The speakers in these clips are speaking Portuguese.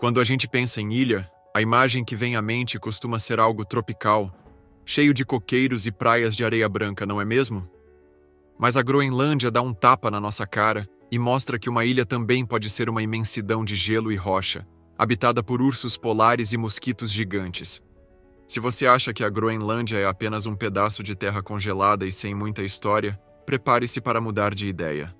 Quando a gente pensa em ilha, a imagem que vem à mente costuma ser algo tropical, cheio de coqueiros e praias de areia branca, não é mesmo? Mas a Groenlândia dá um tapa na nossa cara e mostra que uma ilha também pode ser uma imensidão de gelo e rocha, habitada por ursos polares e mosquitos gigantes. Se você acha que a Groenlândia é apenas um pedaço de terra congelada e sem muita história, prepare-se para mudar de ideia.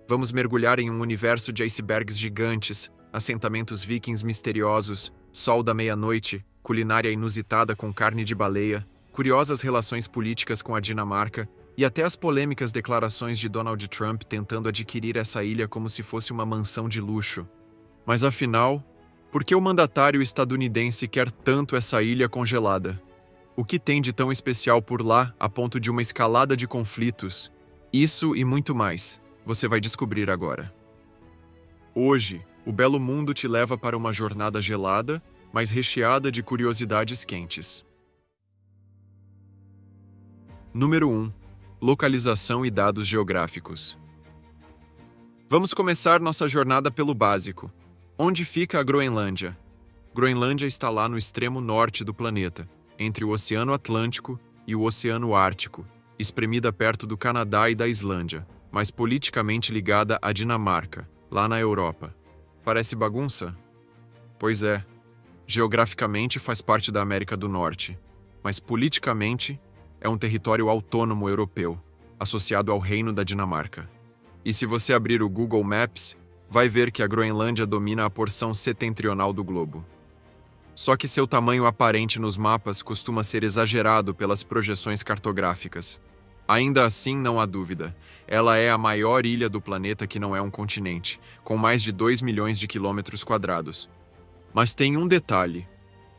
Vamos mergulhar em um universo de icebergs gigantes, assentamentos vikings misteriosos, sol da meia-noite, culinária inusitada com carne de baleia, curiosas relações políticas com a Dinamarca e até as polêmicas declarações de Donald Trump tentando adquirir essa ilha como se fosse uma mansão de luxo. Mas afinal, por que o mandatário estadunidense quer tanto essa ilha congelada? O que tem de tão especial por lá a ponto de uma escalada de conflitos? Isso e muito mais, você vai descobrir agora. Hoje, o Belo Mundo te leva para uma jornada gelada, mas recheada de curiosidades quentes. Número 1. Localização e dados geográficos. Vamos começar nossa jornada pelo básico. Onde fica a Groenlândia? Groenlândia está lá no extremo norte do planeta, entre o Oceano Atlântico e o Oceano Ártico, espremida perto do Canadá e da Islândia, mas politicamente ligada à Dinamarca, lá na Europa. Parece bagunça? Pois é. Geograficamente faz parte da América do Norte, mas politicamente é um território autônomo europeu, associado ao Reino da Dinamarca. E se você abrir o Google Maps, vai ver que a Groenlândia domina a porção setentrional do globo. Só que seu tamanho aparente nos mapas costuma ser exagerado pelas projeções cartográficas. Ainda assim, não há dúvida, ela é a maior ilha do planeta que não é um continente, com mais de 2 milhões de quilômetros quadrados. Mas tem um detalhe.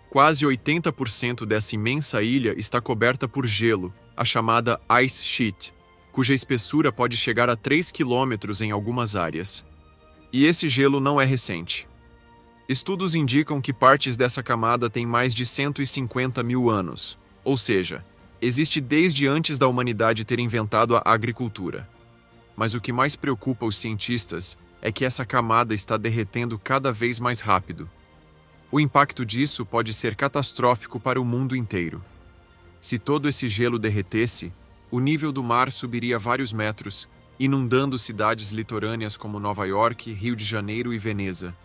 Quase 80% dessa imensa ilha está coberta por gelo, a chamada ice sheet, cuja espessura pode chegar a 3 quilômetros em algumas áreas. E esse gelo não é recente. Estudos indicam que partes dessa camada têm mais de 150 mil anos, ou seja, existe desde antes da humanidade ter inventado a agricultura. Mas o que mais preocupa os cientistas é que essa camada está derretendo cada vez mais rápido. O impacto disso pode ser catastrófico para o mundo inteiro. Se todo esse gelo derretesse, o nível do mar subiria vários metros, inundando cidades litorâneas como Nova York, Rio de Janeiro e Veneza.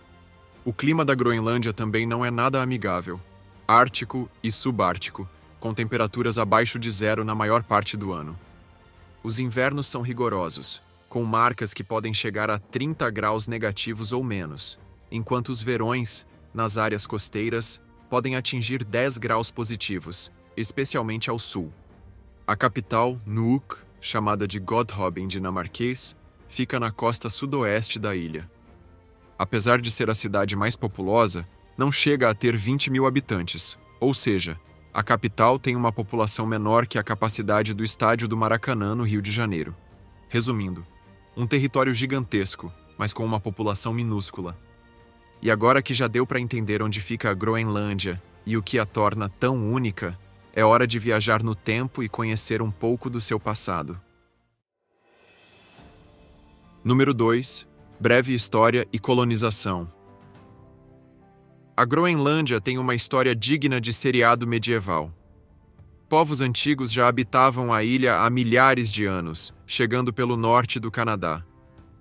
O clima da Groenlândia também não é nada amigável. Ártico e subártico, com temperaturas abaixo de zero na maior parte do ano. Os invernos são rigorosos, com marcas que podem chegar a 30 graus negativos ou menos, enquanto os verões, nas áreas costeiras, podem atingir 10 graus positivos, especialmente ao sul. A capital, Nuuk, chamada de Godhavn em dinamarquês, fica na costa sudoeste da ilha. Apesar de ser a cidade mais populosa, não chega a ter 20 mil habitantes, ou seja, a capital tem uma população menor que a capacidade do estádio do Maracanã, no Rio de Janeiro. Resumindo, um território gigantesco, mas com uma população minúscula. E agora que já deu para entender onde fica a Groenlândia e o que a torna tão única, é hora de viajar no tempo e conhecer um pouco do seu passado. Número 2. Breve história e colonização. A Groenlândia tem uma história digna de seriado medieval. Povos antigos já habitavam a ilha há milhares de anos, chegando pelo norte do Canadá.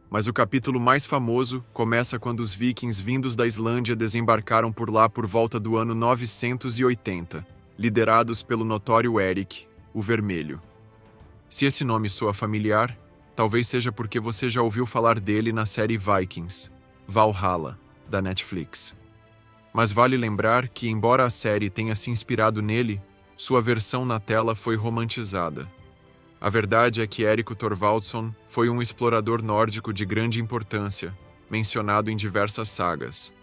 Mas o capítulo mais famoso começa quando os vikings vindos da Islândia desembarcaram por lá por volta do ano 980, liderados pelo notório Eric, o Vermelho. Se esse nome soa familiar, talvez seja porque você já ouviu falar dele na série Vikings, Valhalla, da Netflix. Mas vale lembrar que, embora a série tenha se inspirado nele, sua versão na tela foi romantizada. A verdade é que Érico Thorvaldsson foi um explorador nórdico de grande importância, mencionado em diversas sagas.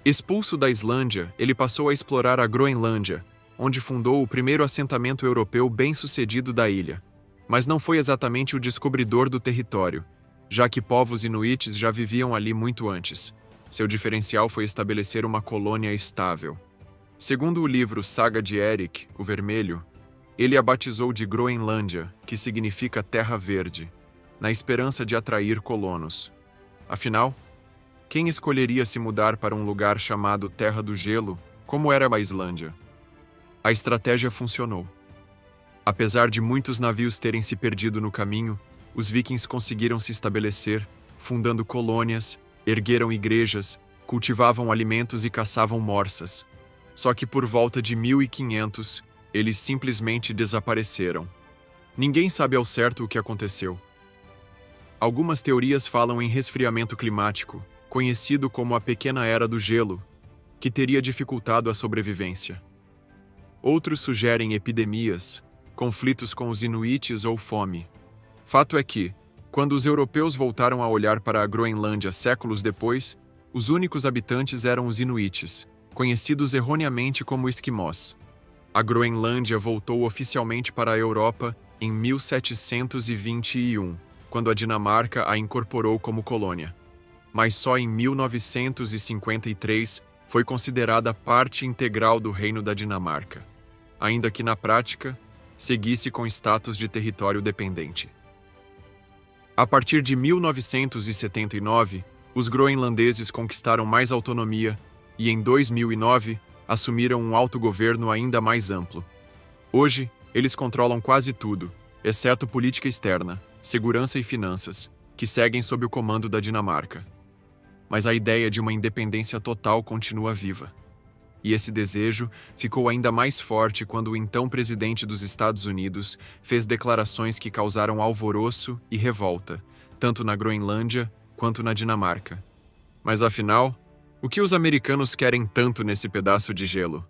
Expulso da Islândia, ele passou a explorar a Groenlândia, onde fundou o primeiro assentamento europeu bem-sucedido da ilha. Mas não foi exatamente o descobridor do território, já que povos inuites já viviam ali muito antes. Seu diferencial foi estabelecer uma colônia estável. Segundo o livro Saga de Eric, o Vermelho, ele a batizou de Groenlândia, que significa Terra Verde, na esperança de atrair colonos. Afinal, quem escolheria se mudar para um lugar chamado Terra do Gelo, como era a Islândia? A estratégia funcionou. Apesar de muitos navios terem se perdido no caminho, os vikings conseguiram se estabelecer, fundando colônias, ergueram igrejas, cultivavam alimentos e caçavam morsas. Só que por volta de 1500, eles simplesmente desapareceram. Ninguém sabe ao certo o que aconteceu. Algumas teorias falam em resfriamento climático, conhecido como a Pequena Era do Gelo, que teria dificultado a sobrevivência. Outros sugerem epidemias, conflitos com os inuites ou fome. Fato é que, quando os europeus voltaram a olhar para a Groenlândia séculos depois, os únicos habitantes eram os inuites, conhecidos erroneamente como esquimós. A Groenlândia voltou oficialmente para a Europa em 1721, quando a Dinamarca a incorporou como colônia. Mas só em 1953 foi considerada parte integral do Reino da Dinamarca, ainda que na prática seguisse com status de território dependente. A partir de 1979, os groenlandeses conquistaram mais autonomia e, em 2009, assumiram um autogoverno ainda mais amplo. Hoje, eles controlam quase tudo, exceto política externa, segurança e finanças, que seguem sob o comando da Dinamarca. Mas a ideia de uma independência total continua viva. E esse desejo ficou ainda mais forte quando o então presidente dos Estados Unidos fez declarações que causaram alvoroço e revolta, tanto na Groenlândia quanto na Dinamarca. Mas afinal, o que os americanos querem tanto nesse pedaço de gelo?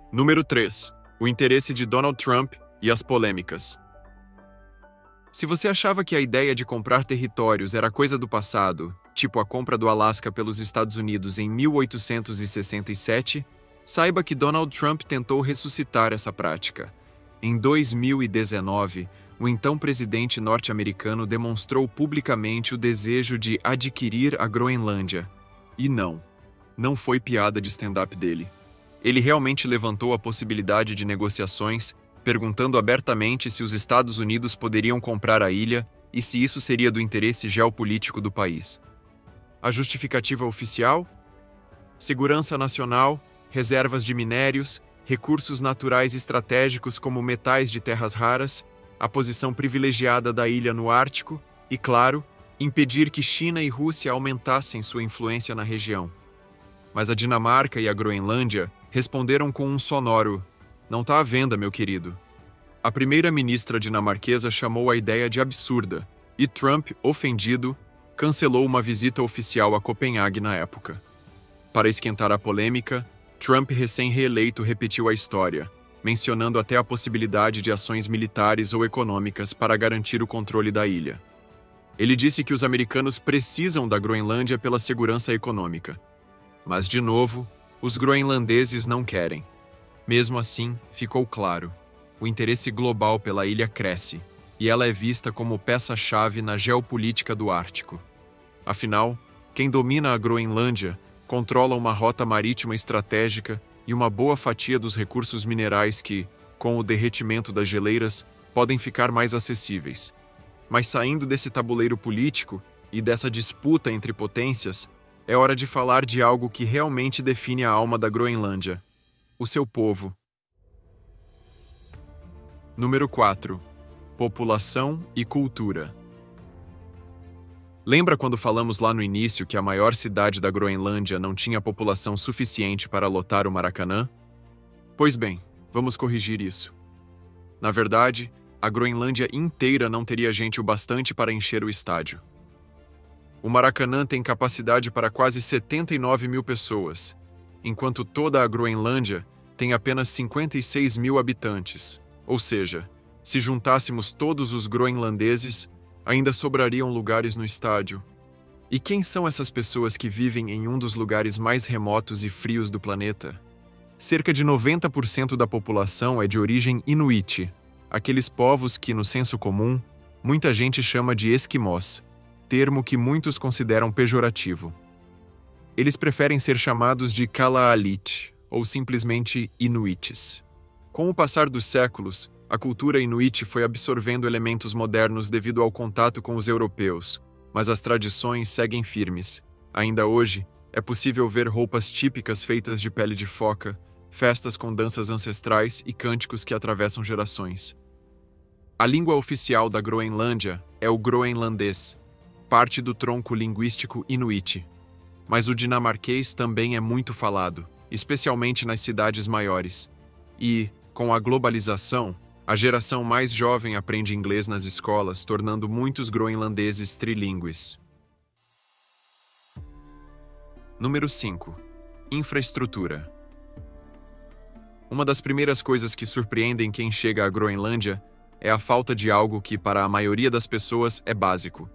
Número 3. O interesse de Donald Trump e as polêmicas. Se você achava que a ideia de comprar territórios era coisa do passado, tipo a compra do Alasca pelos Estados Unidos em 1867, saiba que Donald Trump tentou ressuscitar essa prática. Em 2019, o então presidente norte-americano demonstrou publicamente o desejo de adquirir a Groenlândia. E não foi piada de stand-up dele. Ele realmente levantou a possibilidade de negociações, perguntando abertamente se os Estados Unidos poderiam comprar a ilha e se isso seria do interesse geopolítico do país. A justificativa oficial? Segurança nacional, reservas de minérios, recursos naturais estratégicos como metais de terras raras, a posição privilegiada da ilha no Ártico e, claro, impedir que China e Rússia aumentassem sua influência na região. Mas a Dinamarca e a Groenlândia responderam com um sonoro: "Não tá à venda, meu querido." A primeira-ministra dinamarquesa chamou a ideia de absurda e Trump, ofendido, cancelou uma visita oficial a Copenhague na época. Para esquentar a polêmica, Trump, recém-reeleito, repetiu a história, mencionando até a possibilidade de ações militares ou econômicas para garantir o controle da ilha. Ele disse que os americanos precisam da Groenlândia pela segurança econômica. Mas, de novo, os groenlandeses não querem. Mesmo assim, ficou claro, o interesse global pela ilha cresce, e ela é vista como peça-chave na geopolítica do Ártico. Afinal, quem domina a Groenlândia controla uma rota marítima estratégica e uma boa fatia dos recursos minerais que, com o derretimento das geleiras, podem ficar mais acessíveis. Mas saindo desse tabuleiro político e dessa disputa entre potências, é hora de falar de algo que realmente define a alma da Groenlândia: o seu povo. Número 4. População e cultura. Lembra quando falamos lá no início que a maior cidade da Groenlândia não tinha população suficiente para lotar o Maracanã? Pois bem, vamos corrigir isso. Na verdade, a Groenlândia inteira não teria gente o bastante para encher o estádio. O Maracanã tem capacidade para quase 79 mil pessoas, enquanto toda a Groenlândia tem apenas 56 mil habitantes, ou seja, se juntássemos todos os groenlandeses, ainda sobrariam lugares no estádio. E quem são essas pessoas que vivem em um dos lugares mais remotos e frios do planeta? Cerca de 90% da população é de origem inuit, aqueles povos que, no senso comum, muita gente chama de esquimós, termo que muitos consideram pejorativo. Eles preferem ser chamados de Kalaallit, ou simplesmente inuites. Com o passar dos séculos, a cultura inuit foi absorvendo elementos modernos devido ao contato com os europeus, mas as tradições seguem firmes. Ainda hoje, é possível ver roupas típicas feitas de pele de foca, festas com danças ancestrais e cânticos que atravessam gerações. A língua oficial da Groenlândia é o groenlandês, parte do tronco linguístico inuit. Mas o dinamarquês também é muito falado, especialmente nas cidades maiores. E, com a globalização, a geração mais jovem aprende inglês nas escolas, tornando muitos groenlandeses trilíngues. Número 5. Infraestrutura. Uma das primeiras coisas que surpreendem quem chega à Groenlândia é a falta de algo que, para a maioria das pessoas, é básico: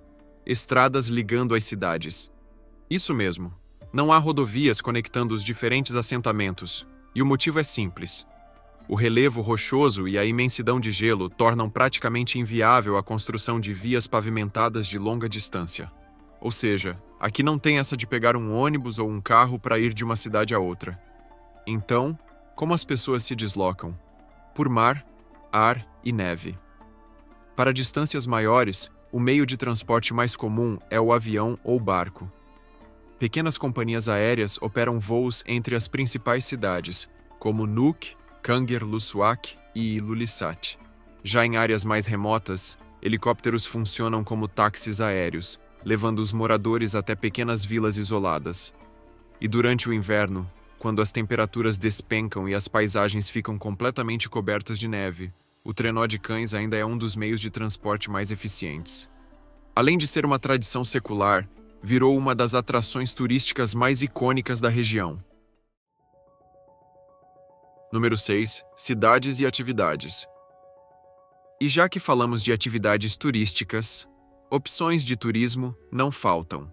estradas ligando as cidades. Isso mesmo, não há rodovias conectando os diferentes assentamentos, e o motivo é simples. O relevo rochoso e a imensidão de gelo tornam praticamente inviável a construção de vias pavimentadas de longa distância. Ou seja, aqui não tem essa de pegar um ônibus ou um carro para ir de uma cidade a outra. Então, como as pessoas se deslocam? Por mar, ar e neve. Para distâncias maiores, o meio de transporte mais comum é o avião ou barco. Pequenas companhias aéreas operam voos entre as principais cidades, como Nuuk, Kangerlussuaq e Ilulissat. Já em áreas mais remotas, helicópteros funcionam como táxis aéreos, levando os moradores até pequenas vilas isoladas. E durante o inverno, quando as temperaturas despencam e as paisagens ficam completamente cobertas de neve, o trenó de cães ainda é um dos meios de transporte mais eficientes. Além de ser uma tradição secular, virou uma das atrações turísticas mais icônicas da região. Número 6. Cidades e atividades. E já que falamos de atividades turísticas, opções de turismo não faltam.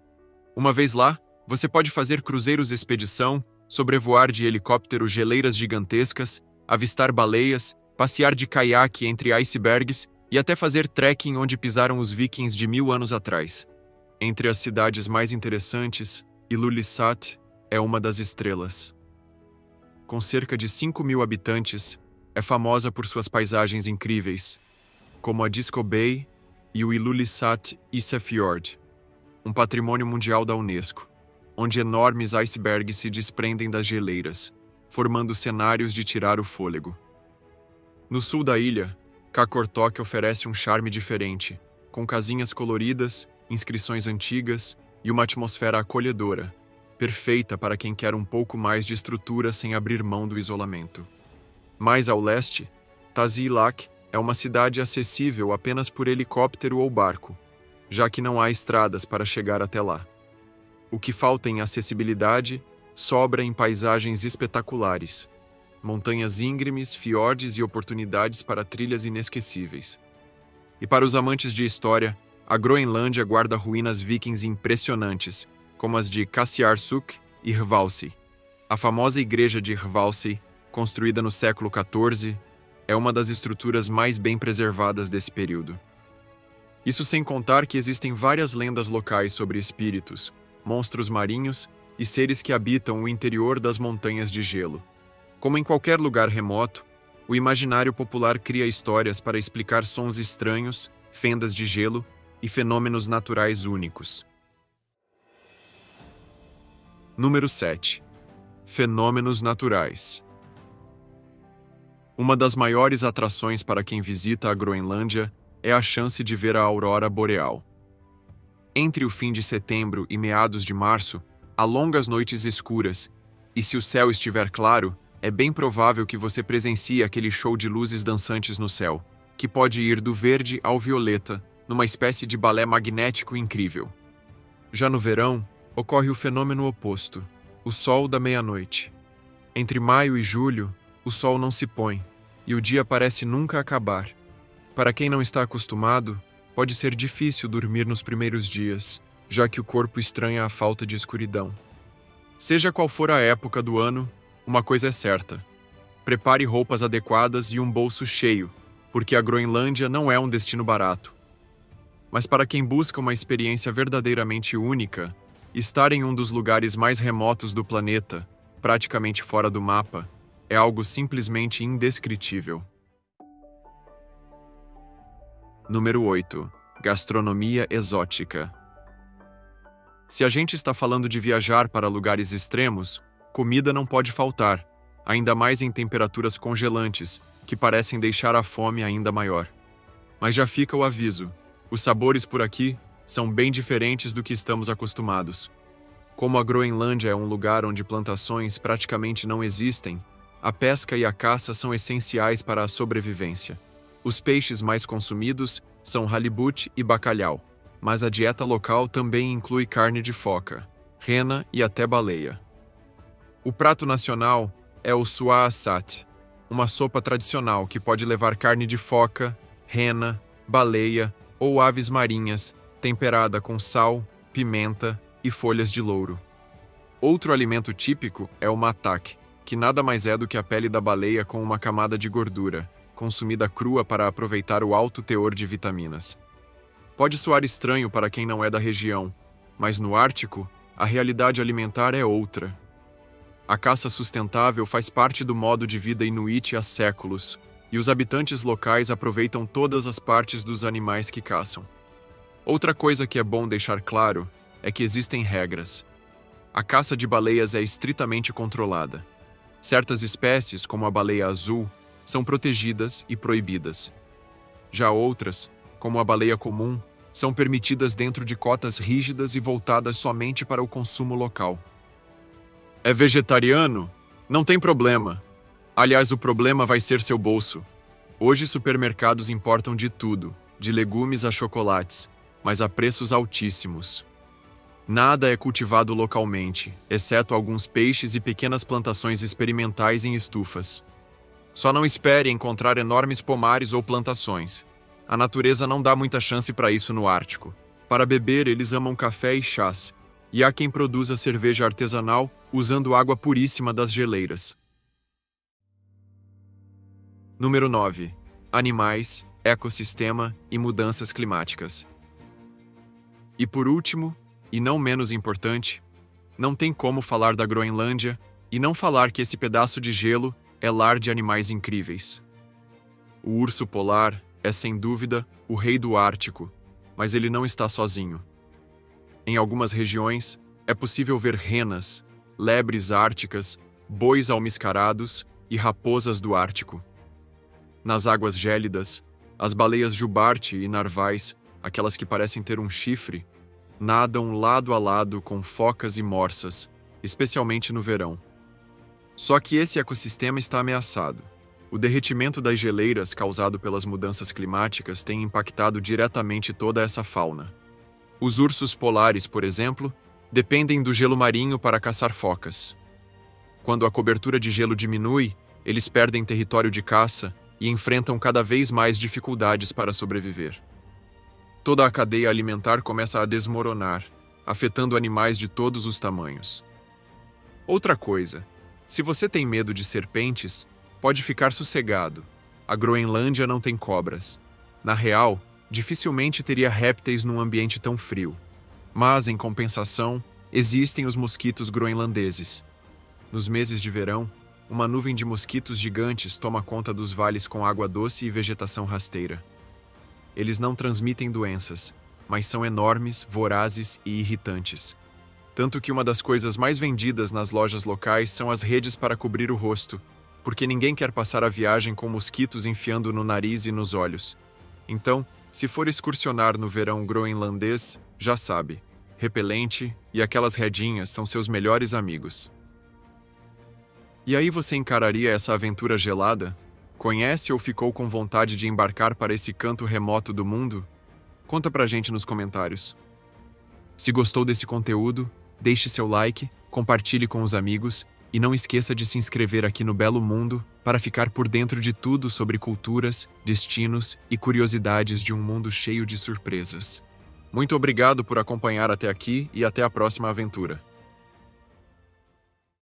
Uma vez lá, você pode fazer cruzeiros expedição, sobrevoar de helicóptero geleiras gigantescas, avistar baleias, passear de caiaque entre icebergs e até fazer trekking onde pisaram os vikings de 1000 anos atrás. Entre as cidades mais interessantes, Ilulissat é uma das estrelas. Com cerca de 5.000 habitantes, é famosa por suas paisagens incríveis, como a Disco Bay e o Ilulissat Isefjord, um patrimônio mundial da Unesco, onde enormes icebergs se desprendem das geleiras, formando cenários de tirar o fôlego. No sul da ilha, Qaqortoq oferece um charme diferente, com casinhas coloridas, inscrições antigas e uma atmosfera acolhedora, perfeita para quem quer um pouco mais de estrutura sem abrir mão do isolamento. Mais ao leste, Tasiilaq é uma cidade acessível apenas por helicóptero ou barco, já que não há estradas para chegar até lá. O que falta em acessibilidade sobra em paisagens espetaculares, montanhas íngremes, fiordes e oportunidades para trilhas inesquecíveis. E para os amantes de história, a Groenlândia guarda ruínas vikings impressionantes, como as de Qasiarsuk e Hvalsey. A famosa igreja de Hvalsey, construída no século XIV, é uma das estruturas mais bem preservadas desse período. Isso sem contar que existem várias lendas locais sobre espíritos, monstros marinhos e seres que habitam o interior das montanhas de gelo. Como em qualquer lugar remoto, o imaginário popular cria histórias para explicar sons estranhos, fendas de gelo e fenômenos naturais únicos. Número 7. Fenômenos naturais. Uma das maiores atrações para quem visita a Groenlândia é a chance de ver a aurora boreal. Entre o fim de setembro e meados de março, há longas noites escuras, e se o céu estiver claro, é bem provável que você presencie aquele show de luzes dançantes no céu, que pode ir do verde ao violeta, numa espécie de balé magnético incrível. Já no verão, ocorre o fenômeno oposto, o sol da meia-noite. Entre maio e julho, o sol não se põe, e o dia parece nunca acabar. Para quem não está acostumado, pode ser difícil dormir nos primeiros dias, já que o corpo estranha a falta de escuridão. Seja qual for a época do ano, uma coisa é certa: prepare roupas adequadas e um bolso cheio, porque a Groenlândia não é um destino barato. Mas para quem busca uma experiência verdadeiramente única, estar em um dos lugares mais remotos do planeta, praticamente fora do mapa, é algo simplesmente indescritível. Número 8. Gastronomia exótica. Se a gente está falando de viajar para lugares extremos, comida não pode faltar, ainda mais em temperaturas congelantes, que parecem deixar a fome ainda maior. Mas já fica o aviso: os sabores por aqui são bem diferentes do que estamos acostumados. Como a Groenlândia é um lugar onde plantações praticamente não existem, a pesca e a caça são essenciais para a sobrevivência. Os peixes mais consumidos são halibut e bacalhau, mas a dieta local também inclui carne de foca, rena e até baleia. O prato nacional é o sua assat, uma sopa tradicional que pode levar carne de foca, rena, baleia ou aves marinhas, temperada com sal, pimenta e folhas de louro. Outro alimento típico é o matak, que nada mais é do que a pele da baleia com uma camada de gordura, consumida crua para aproveitar o alto teor de vitaminas. Pode soar estranho para quem não é da região, mas no Ártico, a realidade alimentar é outra. A caça sustentável faz parte do modo de vida inuit há séculos, e os habitantes locais aproveitam todas as partes dos animais que caçam. Outra coisa que é bom deixar claro é que existem regras. A caça de baleias é estritamente controlada. Certas espécies, como a baleia azul, são protegidas e proibidas. Já outras, como a baleia comum, são permitidas dentro de cotas rígidas e voltadas somente para o consumo local. É vegetariano? Não tem problema. Aliás, o problema vai ser seu bolso. Hoje supermercados importam de tudo, de legumes a chocolates, mas a preços altíssimos. Nada é cultivado localmente, exceto alguns peixes e pequenas plantações experimentais em estufas. Só não espere encontrar enormes pomares ou plantações. A natureza não dá muita chance para isso no Ártico. Para beber, eles amam café e chás, e há quem produza cerveja artesanal usando água puríssima das geleiras. Número 9. Animais, ecossistema e mudanças climáticas. E por último, e não menos importante, não tem como falar da Groenlândia e não falar que esse pedaço de gelo é lar de animais incríveis. O urso polar é, sem dúvida, o rei do Ártico, mas ele não está sozinho. Em algumas regiões, é possível ver renas, lebres árticas, bois almiscarados e raposas do Ártico. Nas águas gélidas, as baleias jubarte e narvais, aquelas que parecem ter um chifre, nadam lado a lado com focas e morsas, especialmente no verão. Só que esse ecossistema está ameaçado. O derretimento das geleiras causado pelas mudanças climáticas tem impactado diretamente toda essa fauna. Os ursos polares, por exemplo, dependem do gelo marinho para caçar focas. Quando a cobertura de gelo diminui, eles perdem território de caça e enfrentam cada vez mais dificuldades para sobreviver. Toda a cadeia alimentar começa a desmoronar, afetando animais de todos os tamanhos. Outra coisa, se você tem medo de serpentes, pode ficar sossegado. A Groenlândia não tem cobras. Na real, dificilmente teria répteis num ambiente tão frio. Mas, em compensação, existem os mosquitos groenlandeses. Nos meses de verão, uma nuvem de mosquitos gigantes toma conta dos vales com água doce e vegetação rasteira. Eles não transmitem doenças, mas são enormes, vorazes e irritantes. Tanto que uma das coisas mais vendidas nas lojas locais são as redes para cobrir o rosto, porque ninguém quer passar a viagem com mosquitos enfiando no nariz e nos olhos. Então, se for excursionar no verão groenlandês, já sabe, repelente e aquelas redinhas são seus melhores amigos. E aí você encararia essa aventura gelada? Conhece ou ficou com vontade de embarcar para esse canto remoto do mundo? Conta pra gente nos comentários. Se gostou desse conteúdo, deixe seu like, compartilhe com os amigos e não esqueça de se inscrever aqui no Belo Mundo para ficar por dentro de tudo sobre culturas, destinos e curiosidades de um mundo cheio de surpresas. Muito obrigado por acompanhar até aqui e até a próxima aventura.